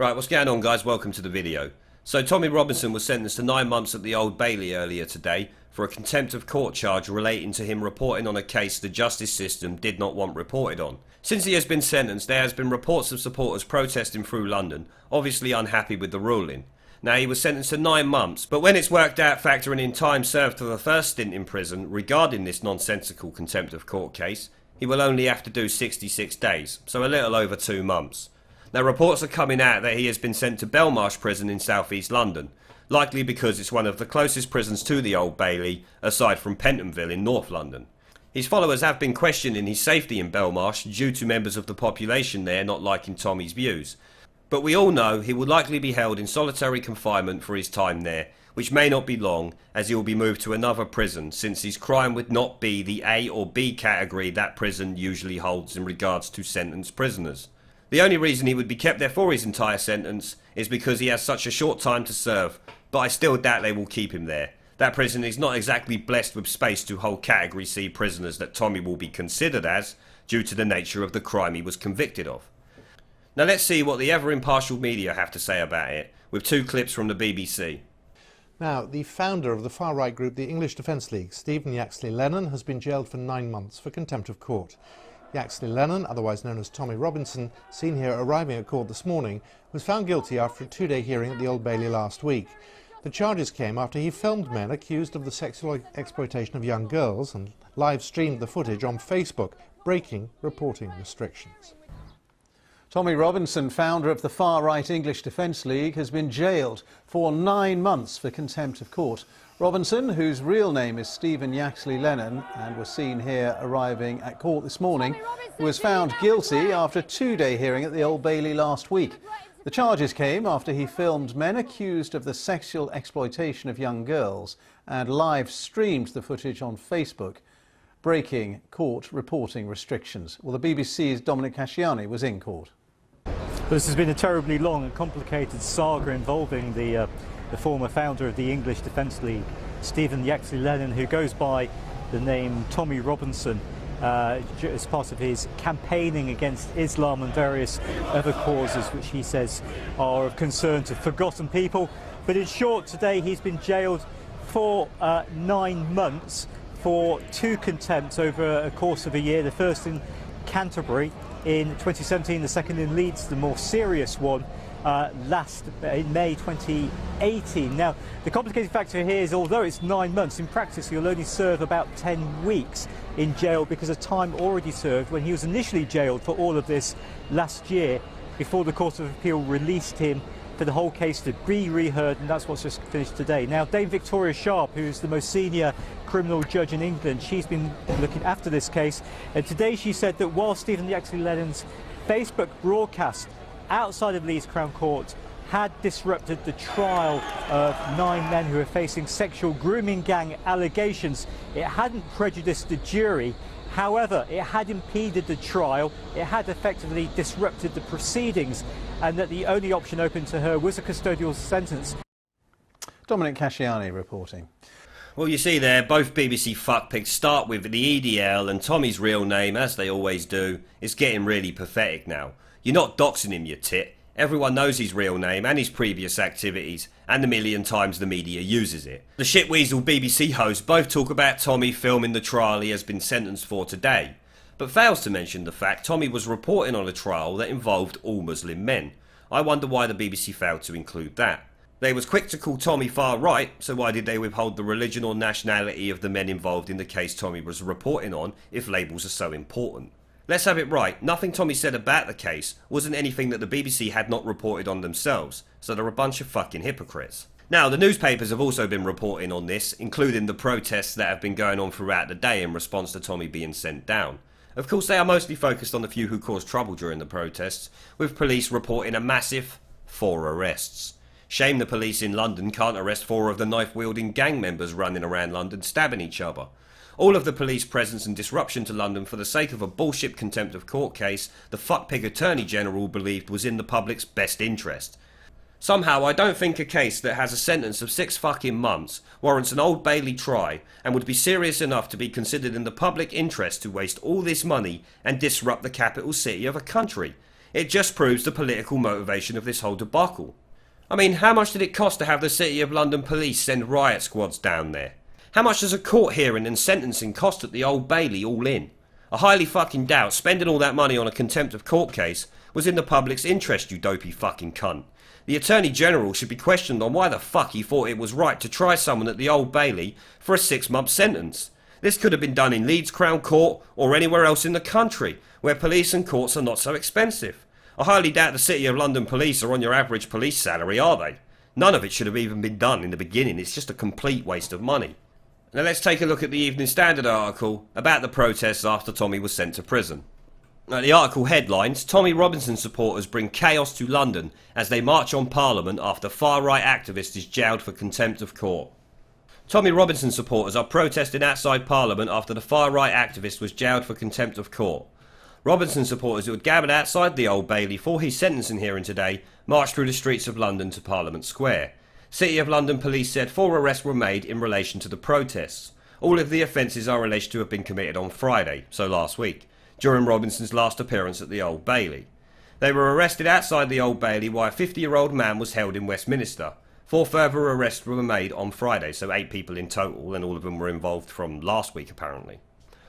Right, what's going on, guys? Welcome to the video. So Tommy Robinson was sentenced to 9 months at the Old Bailey earlier today for a contempt of court charge relating to him reporting on a case the justice system did not want reported on. Since he has been sentenced, there has been reports of supporters protesting through London, obviously unhappy with the ruling. Now, he was sentenced to 9 months, but when it's worked out factoring in time served for the first stint in prison regarding this nonsensical contempt of court case, he will only have to do 66 days, so a little over 2 months. Now, reports are coming out that he has been sent to Belmarsh prison in southeast London, likely because it's one of the closest prisons to the Old Bailey, aside from Pentonville in North London. His followers have been questioning his safety in Belmarsh due to members of the population there not liking Tommy's views. But we all know he will likely be held in solitary confinement for his time there, which may not be long, as he will be moved to another prison, since his crime would not be the A or B category that prison usually holds in regards to sentenced prisoners. The only reason he would be kept there for his entire sentence is because he has such a short time to serve, but I still doubt they will keep him there. That prison is not exactly blessed with space to hold Category C prisoners that Tommy will be considered as, due to the nature of the crime he was convicted of. Now let's see what the ever impartial media have to say about it, with 2 clips from the BBC. Now, the founder of the far-right group, the English Defence League, Stephen Yaxley-Lennon, has been jailed for 9 months for contempt of court. Yaxley-Lennon, otherwise known as Tommy Robinson, seen here arriving at court this morning, was found guilty after a 2-day hearing at the Old Bailey last week. The charges came after he filmed men accused of the sexual exploitation of young girls and live-streamed the footage on Facebook, breaking reporting restrictions. Tommy Robinson, founder of the far-right English Defence League, has been jailed for 9 months for contempt of court. Robinson, whose real name is Stephen Yaxley-Lennon and was seen here arriving at court this morning, was found guilty after a 2-day hearing at the Old Bailey last week. The charges came after he filmed men accused of the sexual exploitation of young girls and live-streamed the footage on Facebook, breaking court reporting restrictions. Well, the BBC's Dominic Casciani was in court. This has been a terribly long and complicated saga involving the former founder of the English Defence League, Stephen Yaxley-Lennon, who goes by the name Tommy Robinson as part of his campaigning against Islam and various other causes which he says are of concern to forgotten people. But in short, today he's been jailed for 9 months for 2 contempts over a course of a year, the first in Canterbury in 2017, the second in Leeds, the more serious one last in May 2018. Now, the complicating factor here is, although it's 9 months, in practice he'll only serve about 10 weeks in jail because of time already served when he was initially jailed for all of this last year before the Court of Appeal released him for the whole case to be reheard, and that's what's just finished today. Now, Dame Victoria Sharp, who's the most senior criminal judge in England, she's been looking after this case, and today she said that while Stephen Yaxley-Lennon's Facebook broadcast outside of Leeds Crown Court had disrupted the trial of 9 men who are facing sexual grooming gang allegations, it hadn't prejudiced the jury. However, it had impeded the trial, it had effectively disrupted the proceedings, and that the only option open to her was a custodial sentence. Dominic Casciani reporting. Well, you see there, both BBC fuckpigs start with the EDL, and Tommy's real name, as they always do, is getting really pathetic now. You're not doxing him, you tit. Everyone knows his real name and his previous activities, and the million times the media uses it. The shitweasel BBC hosts both talk about Tommy filming the trial he has been sentenced for today, but fails to mention the fact Tommy was reporting on a trial that involved all Muslim men. I wonder why the BBC failed to include that. They was quick to call Tommy far right, so why did they withhold the religion or nationality of the men involved in the case Tommy was reporting on if labels are so important? Let's have it right, nothing Tommy said about the case wasn't anything that the BBC had not reported on themselves, so they're a bunch of fucking hypocrites. Now, the newspapers have also been reporting on this, including the protests that have been going on throughout the day in response to Tommy being sent down. Of course, they are mostly focused on the few who caused trouble during the protests, with police reporting a massive 4 arrests. Shame the police in London can't arrest 4 of the knife-wielding gang members running around London stabbing each other. All of the police presence and disruption to London for the sake of a bullshit contempt of court case the fuckpig Attorney General believed was in the public's best interest. Somehow I don't think a case that has a sentence of 6 fucking months warrants an Old Bailey try and would be serious enough to be considered in the public interest to waste all this money and disrupt the capital city of a country. It just proves the political motivation of this whole debacle. I mean, how much did it cost to have the City of London police send riot squads down there? How much does a court hearing and sentencing cost at the Old Bailey all in? I highly fucking doubt spending all that money on a contempt of court case was in the public's interest, you dopey fucking cunt. The Attorney General should be questioned on why the fuck he thought it was right to try someone at the Old Bailey for a 6-month sentence. This could have been done in Leeds Crown Court or anywhere else in the country, where police and courts are not so expensive. I highly doubt the City of London police are on your average police salary, are they? None of it should have even been done in the beginning. It's just a complete waste of money. Now let's take a look at the Evening Standard article about the protests after Tommy was sent to prison. Now, the article headlines, Tommy Robinson supporters bring chaos to London as they march on Parliament after far-right activist is jailed for contempt of court. Tommy Robinson supporters are protesting outside Parliament after the far-right activist was jailed for contempt of court. Robinson supporters who had gathered outside the Old Bailey for his sentencing hearing today marched through the streets of London to Parliament Square. City of London police said 4 arrests were made in relation to the protests. All of the offences are alleged to have been committed on Friday, so last week, during Robinson's last appearance at the Old Bailey. They were arrested outside the Old Bailey while a 50-year-old man was held in Westminster. 4 further arrests were made on Friday, so 8 people in total, and all of them were involved from last week apparently.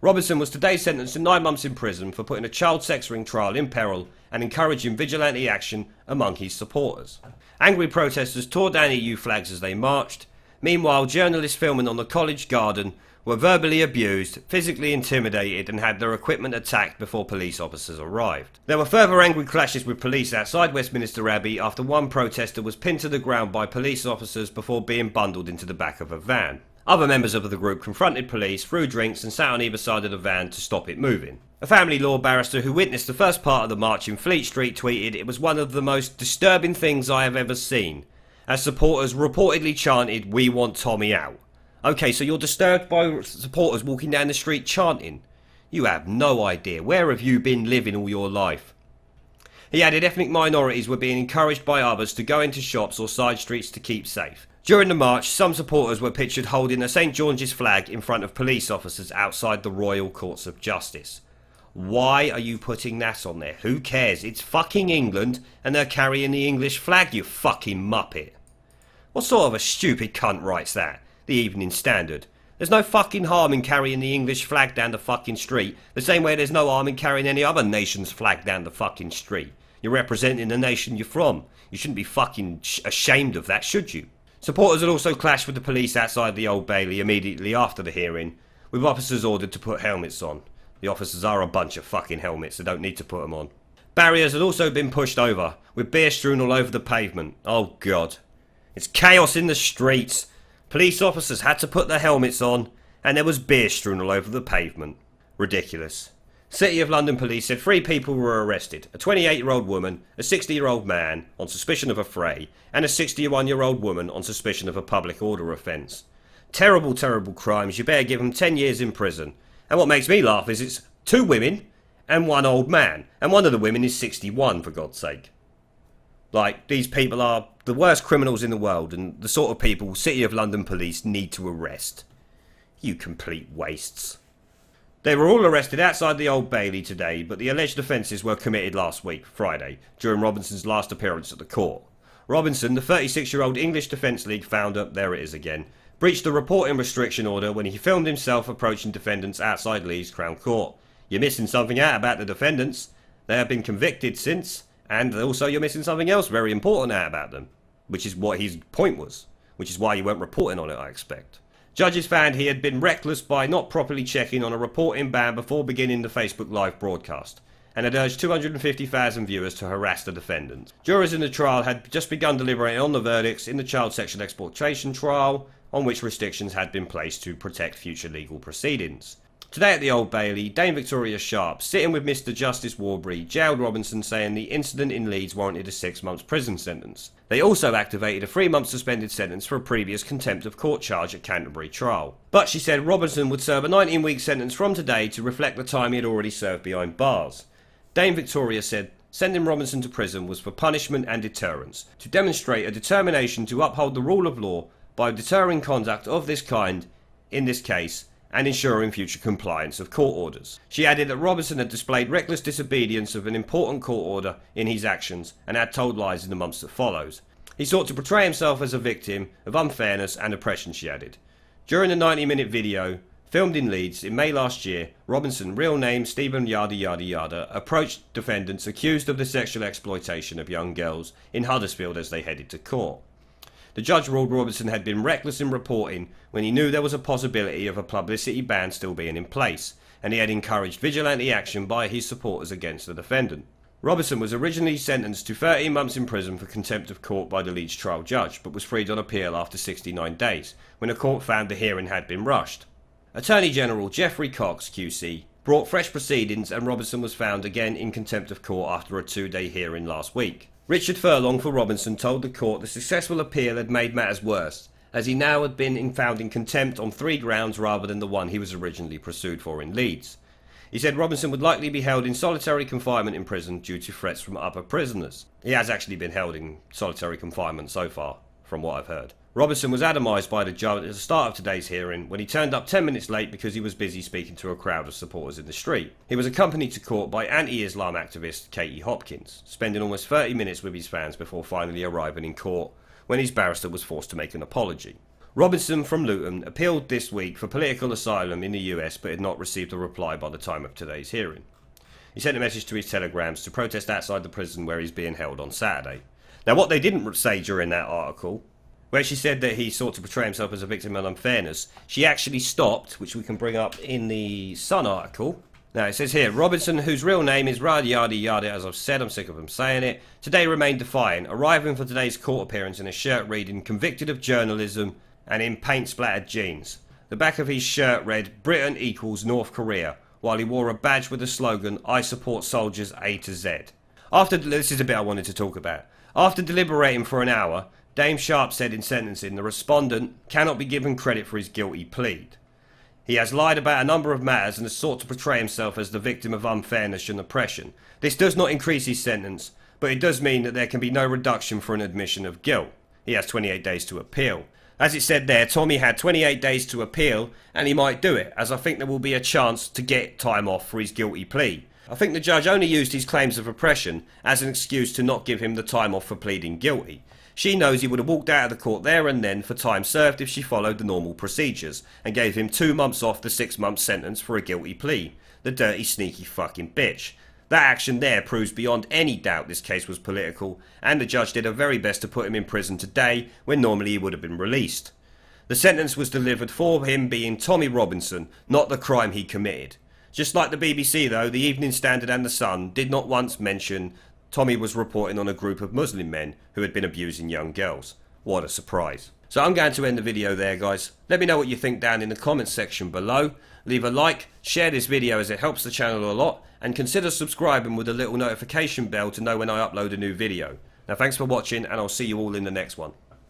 Robinson was today sentenced to 9 months in prison for putting a child sex ring trial in peril and encouraging vigilante action among his supporters. Angry protesters tore down EU flags as they marched. Meanwhile, journalists filming on the college garden were verbally abused, physically intimidated and had their equipment attacked before police officers arrived. There were further angry clashes with police outside Westminster Abbey after one protester was pinned to the ground by police officers before being bundled into the back of a van. Other members of the group confronted police, threw drinks and sat on either side of the van to stop it moving. A family law barrister who witnessed the first part of the march in Fleet Street tweeted, "It was one of the most disturbing things I have ever seen," as supporters reportedly chanted, "We want Tommy out." Okay, so you're disturbed by supporters walking down the street chanting? You have no idea. Where have you been living all your life? He added ethnic minorities were being encouraged by others to go into shops or side streets to keep safe. During the march, some supporters were pictured holding a St George's flag in front of police officers outside the Royal Courts of Justice. Why are you putting that on there? Who cares? It's fucking England and they're carrying the English flag, you fucking muppet. What sort of a stupid cunt writes that? The Evening Standard. There's no fucking harm in carrying the English flag down the fucking street, the same way there's no harm in carrying any other nation's flag down the fucking street. You're representing the nation you're from. You shouldn't be fucking ashamed of that, should you? Supporters had also clashed with the police outside the Old Bailey immediately after the hearing, with officers ordered to put helmets on. The officers are a bunch of fucking helmets, they don't need to put them on. Barriers had also been pushed over, with beer strewn all over the pavement. Oh God. It's chaos in the streets. Police officers had to put their helmets on, and there was beer strewn all over the pavement. Ridiculous. City of London police said 3 people were arrested. A 28-year-old woman, a 60-year-old man on suspicion of a fray, and a 61-year-old woman on suspicion of a public order offence. Terrible, terrible crimes. You better give them 10 years in prison. And what makes me laugh is it's 2 women and 1 old man. And one of the women is 61, for God's sake. Like, these people are the worst criminals in the world and the sort of people City of London police need to arrest. You complete wastes. They were all arrested outside the Old Bailey today, but the alleged offences were committed last week, Friday, during Robinson's last appearance at the court. Robinson, the 36-year-old English Defence League founder, there it is again, breached the reporting restriction order when he filmed himself approaching defendants outside Leeds Crown Court. You're missing something out about the defendants. They have been convicted since, and also you're missing something else very important out about them, which is what his point was, which is why you weren't reporting on it, I expect. Judges found he had been reckless by not properly checking on a reporting ban before beginning the Facebook Live broadcast, and had urged 250,000 viewers to harass the defendants. Jurors in the trial had just begun deliberating on the verdicts in the child sexual exploitation trial, on which restrictions had been placed to protect future legal proceedings. Today at the Old Bailey, Dame Victoria Sharp, sitting with Mr Justice Warbury, jailed Robinson, saying the incident in Leeds warranted a 6 months prison sentence. They also activated a 3-month suspended sentence for a previous contempt of court charge at Canterbury trial. But she said Robinson would serve a 19-week sentence from today to reflect the time he had already served behind bars. Dame Victoria said sending Robinson to prison was for punishment and deterrence, to demonstrate a determination to uphold the rule of law by deterring conduct of this kind, in this case, and ensuring future compliance of court orders. She added that Robinson had displayed reckless disobedience of an important court order in his actions and had told lies in the months that follows. He sought to portray himself as a victim of unfairness and oppression, she added. During the 90-minute video, filmed in Leeds in May last year, Robinson, real name Stephen Yada Yada Yada, approached defendants accused of the sexual exploitation of young girls in Huddersfield as they headed to court. The judge ruled Robinson had been reckless in reporting when he knew there was a possibility of a publicity ban still being in place, and he had encouraged vigilante action by his supporters against the defendant. Robinson was originally sentenced to 13 months in prison for contempt of court by the Leeds trial judge, but was freed on appeal after 69 days, when the court found the hearing had been rushed. Attorney General Geoffrey Cox, QC, brought fresh proceedings, and Robinson was found again in contempt of court after a 2-day hearing last week. Richard Furlong for Robinson told the court the successful appeal had made matters worse, as he now had been found in contempt on 3 grounds rather than the one he was originally pursued for in Leeds. He said Robinson would likely be held in solitary confinement in prison due to threats from other prisoners. He has actually been held in solitary confinement so far, from what I've heard. Robinson was atomised by the judge at the start of today's hearing when he turned up 10 minutes late because he was busy speaking to a crowd of supporters in the street. He was accompanied to court by anti-Islam activist Katie Hopkins, spending almost 30 minutes with his fans before finally arriving in court when his barrister was forced to make an apology. Robinson from Luton appealed this week for political asylum in the US but had not received a reply by the time of today's hearing. He sent a message to his telegrams to protest outside the prison where he's being held on Saturday. Now, what they didn't say during that article, where she said that he sought to portray himself as a victim of unfairness, she actually stopped, which we can bring up in the Sun article. Now it says here, Robinson, whose real name is Yada Yada Yada, as I've said, I'm sick of him saying it, today remained defiant, arriving for today's court appearance in a shirt reading convicted of journalism and in paint-splattered jeans. The back of his shirt read Britain equals North Korea, while he wore a badge with the slogan I support soldiers A to Z. This is a bit I wanted to talk about. After deliberating for an hour, Dame Sharp said in sentencing the respondent cannot be given credit for his guilty plea. He has lied about a number of matters and has sought to portray himself as the victim of unfairness and oppression. This does not increase his sentence, but it does mean that there can be no reduction for an admission of guilt. He has 28 days to appeal. As it said there, Tommy had 28 days to appeal, and he might do it, as I think there will be a chance to get time off for his guilty plea. I think the judge only used his claims of oppression as an excuse to not give him the time off for pleading guilty. She knows he would have walked out of the court there and then for time served if she followed the normal procedures, and gave him 2 months off the 6-month sentence for a guilty plea. The dirty, sneaky fucking bitch. That action there proves beyond any doubt this case was political, and the judge did her very best to put him in prison today when normally he would have been released. The sentence was delivered for him being Tommy Robinson, not the crime he committed. Just like the BBC though, the Evening Standard and the Sun did not once mention Tommy was reporting on a group of Muslim men who had been abusing young girls. What a surprise. So I'm going to end the video there, guys. Let me know what you think down in the comments section below. Leave a like, share this video as it helps the channel a lot, and consider subscribing with a little notification bell to know when I upload a new video. Now thanks for watching, and I'll see you all in the next one.